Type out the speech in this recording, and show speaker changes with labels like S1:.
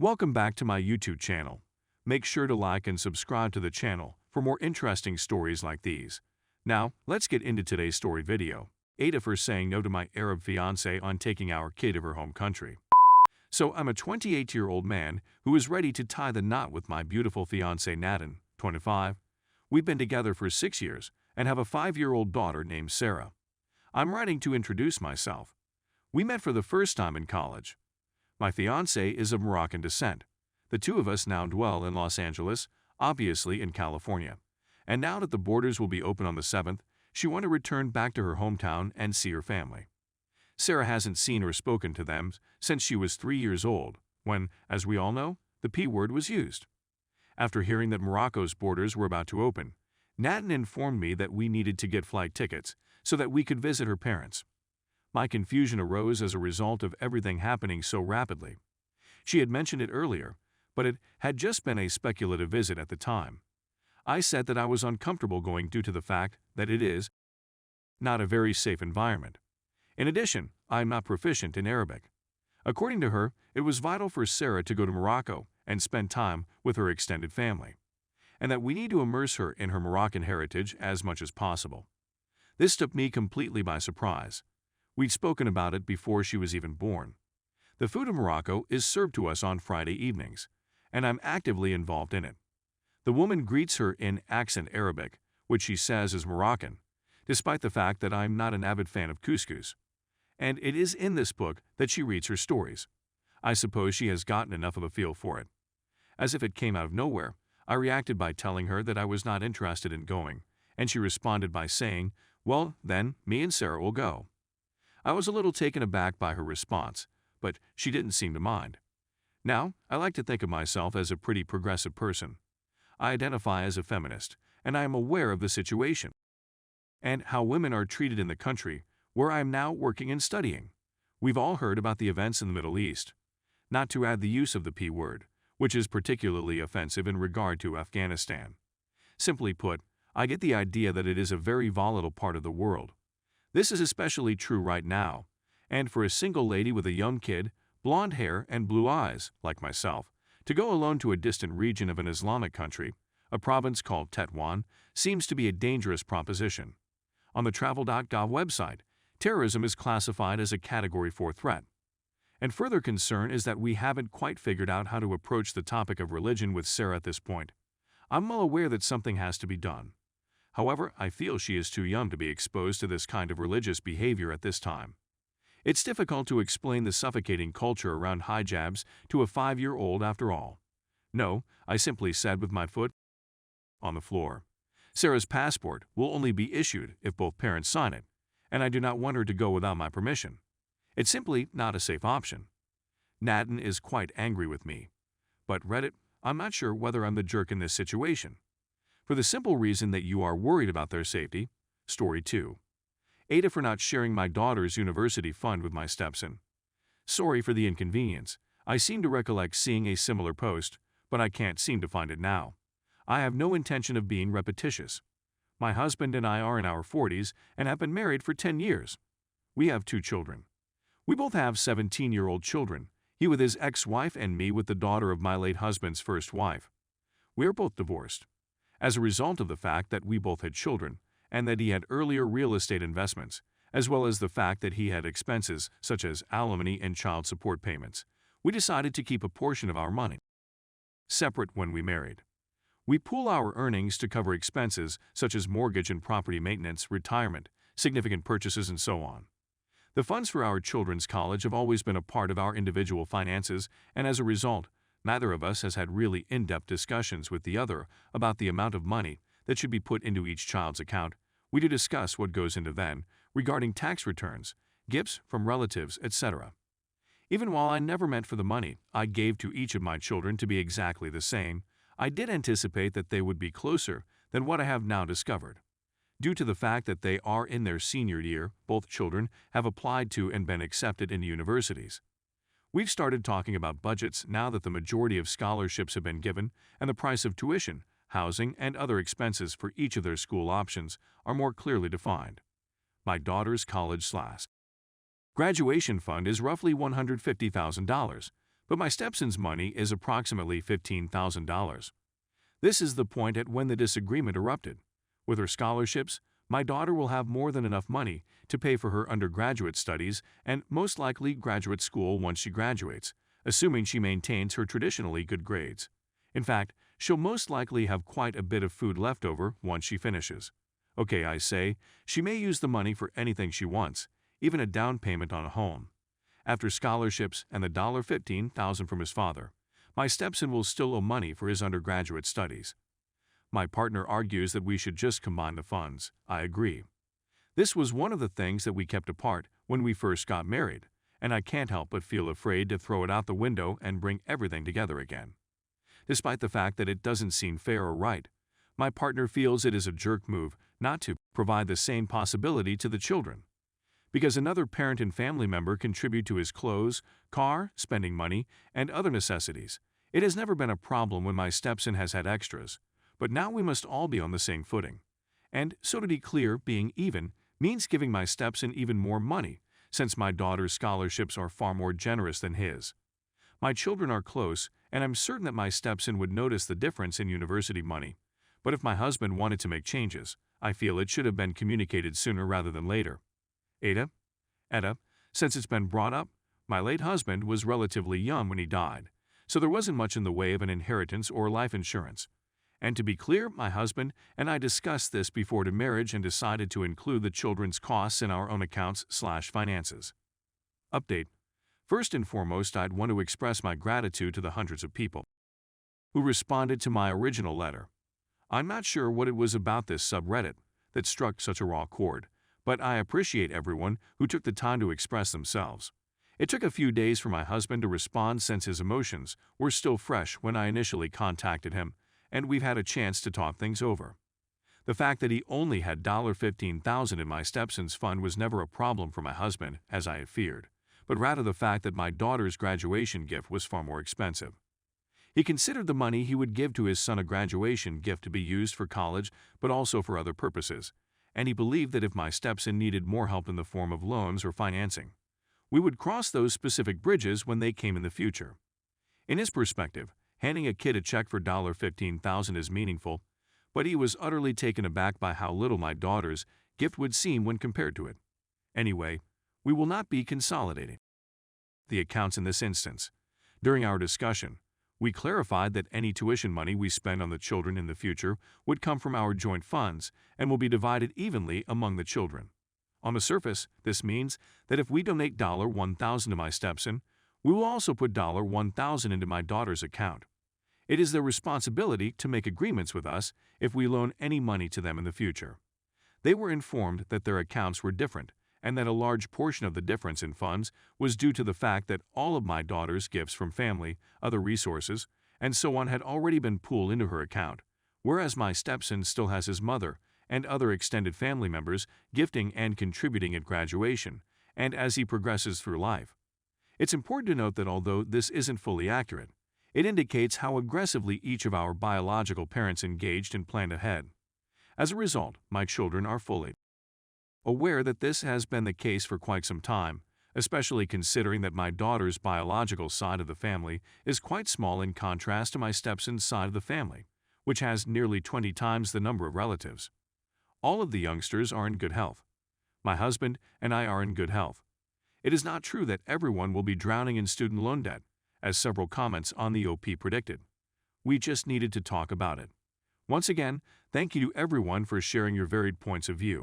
S1: Welcome back to my YouTube channel. Make sure to like and subscribe to the channel for more interesting stories like these. Now, let's get into today's story video. Ada for saying no to my Arab fiancé on taking our kid to her home country. So I'm a 28-year-old man who is ready to tie the knot with my beautiful fiancé Nadine, 25. We've been together for 6 years and have a 5-year-old daughter named Sarah. I'm writing to introduce myself. We met for the first time in college. My fiancé is of Moroccan descent. The two of us now dwell in Los Angeles, obviously in California. And now that the borders will be open on the 7th, she wants to return back to her hometown and see her family. Sarah hasn't seen or spoken to them since she was 3 years old, when, as we all know, the P word was used. After hearing that Morocco's borders were about to open, Nadine informed me that we needed to get flight tickets so that we could visit her parents. My confusion arose as a result of everything happening so rapidly. She had mentioned it earlier, but it had just been a speculative visit at the time. I said that I was uncomfortable going due to the fact that it is not a very safe environment. In addition, I am not proficient in Arabic. According to her, it was vital for Sarah to go to Morocco and spend time with her extended family, and that we need to immerse her in her Moroccan heritage as much as possible. This took me completely by surprise. We'd spoken about it before she was even born. The food of Morocco is served to us on Friday evenings, and I'm actively involved in it. The woman greets her in accent Arabic, which she says is Moroccan, despite the fact that I'm not an avid fan of couscous. And it is in this book that she reads her stories. I suppose she has gotten enough of a feel for it. As if it came out of nowhere, I reacted by telling her that I was not interested in going, and she responded by saying, "Well, then, me and Sarah will go." I was a little taken aback by her response, but she didn't seem to mind. Now, I like to think of myself as a pretty progressive person. I identify as a feminist, and I am aware of the situation and how women are treated in the country where I am now working and studying. We've all heard about the events in the Middle East, not to add the use of the P word, which is particularly offensive in regard to Afghanistan. Simply put, I get the idea that it is a very volatile part of the world. This is especially true right now, and for a single lady with a young kid, blonde hair, and blue eyes, like myself, to go alone to a distant region of an Islamic country, a province called Tetouan, seems to be a dangerous proposition. On the travel.gov website, terrorism is classified as a Category 4 threat. And further concern is that we haven't quite figured out how to approach the topic of religion with Sarah at this point. I'm well aware that something has to be done. However, I feel she is too young to be exposed to this kind of religious behavior at this time. It's difficult to explain the suffocating culture around hijabs to a 5-year-old after all. No, I simply said with my foot on the floor. Sarah's passport will only be issued if both parents sign it, and I do not want her to go without my permission. It's simply not a safe option. Nadine is quite angry with me. But Reddit, I'm not sure whether I'm the jerk in this situation. For the simple reason that you are worried about their safety. Story 2. Ada for not sharing my daughter's university fund with my stepson. Sorry for the inconvenience. I seem to recollect seeing a similar post, but I can't seem to find it now. I have no intention of being repetitious. My husband and I are in our 40s and have been married for 10 years. We have 2 children. We both have 17-year-old children, he with his ex-wife and me with the daughter of my late husband's first wife. We are both divorced. As a result of the fact that we both had children, and that he had earlier real estate investments, as well as the fact that he had expenses such as alimony and child support payments, we decided to keep a portion of our money separate when we married. We pool our earnings to cover expenses such as mortgage and property maintenance, retirement, significant purchases, and so on. The funds for our children's college have always been a part of our individual finances, and as a result, neither of us has had really in-depth discussions with the other about the amount of money that should be put into each child's account. We do discuss what goes into them regarding tax returns, gifts from relatives, etc. Even while I never meant for the money I gave to each of my children to be exactly the same, I did anticipate that they would be closer than what I have now discovered. Due to the fact that they are in their senior year, both children have applied to and been accepted into universities. We've started talking about budgets now that the majority of scholarships have been given and the price of tuition, housing, and other expenses for each of their school options are more clearly defined. My daughter's college/graduation fund is roughly $150,000, but my stepson's money is approximately $15,000. This is the point at when the disagreement erupted. With her scholarships, my daughter will have more than enough money to pay for her undergraduate studies and most likely graduate school once she graduates, assuming she maintains her traditionally good grades. In fact, she'll most likely have quite a bit of food left over once she finishes. Okay, I say, she may use the money for anything she wants, even a down payment on a home. After scholarships and the $15,000 from his father, my stepson will still owe money for his undergraduate studies. My partner argues that we should just combine the funds. I agree. This was one of the things that we kept apart when we first got married, and I can't help but feel afraid to throw it out the window and bring everything together again. Despite the fact that it doesn't seem fair or right, my partner feels it is a jerk move not to provide the same possibility to the children. Because another parent and family member contribute to his clothes, car, spending money, and other necessities, it has never been a problem when my stepson has had extras, but now we must all be on the same footing. And so to be clear, being even means giving my stepson even more money, since my daughter's scholarships are far more generous than his. My children are close, and I'm certain that my stepson would notice the difference in university money. But if my husband wanted to make changes, I feel it should have been communicated sooner rather than later. Ada, since it's been brought up, my late husband was relatively young when he died, so there wasn't much in the way of an inheritance or life insurance. And to be clear, my husband and I discussed this before the marriage and decided to include the children's costs in our own accounts/finances. Update. First and foremost, I'd want to express my gratitude to the hundreds of people who responded to my original letter. I'm not sure what it was about this subreddit that struck such a raw chord, but I appreciate everyone who took the time to express themselves. It took a few days for my husband to respond since his emotions were still fresh when I initially contacted him, and we've had a chance to talk things over. The fact that he only had $15,000 in my stepson's fund was never a problem for my husband, as I had feared, but rather the fact that my daughter's graduation gift was far more expensive. He considered the money he would give to his son a graduation gift to be used for college but also for other purposes, and he believed that if my stepson needed more help in the form of loans or financing, we would cross those specific bridges when they came in the future. In his perspective, handing a kid a check for $15,000 is meaningful, but he was utterly taken aback by how little my daughter's gift would seem when compared to it. Anyway, we will not be consolidating the accounts in this instance. During our discussion, we clarified that any tuition money we spend on the children in the future would come from our joint funds and will be divided evenly among the children. On the surface, this means that if we donate $1,000 to my stepson, we will also put $1,000 into my daughter's account. It is their responsibility to make agreements with us if we loan any money to them in the future. They were informed that their accounts were different and that a large portion of the difference in funds was due to the fact that all of my daughter's gifts from family, other resources, and so on had already been pooled into her account, whereas my stepson still has his mother and other extended family members gifting and contributing at graduation and as he progresses through life. It's important to note that although this isn't fully accurate, it indicates how aggressively each of our biological parents engaged and planned ahead. As a result, my children are fully aware that this has been the case for quite some time, especially considering that my daughter's biological side of the family is quite small in contrast to my stepson's side of the family, which has nearly 20 times the number of relatives. All of the youngsters are in good health. My husband and I are in good health. It is not true that everyone will be drowning in student loan debt, as several comments on the OP predicted. We just needed to talk about it. Once again, thank you to everyone for sharing your varied points of view.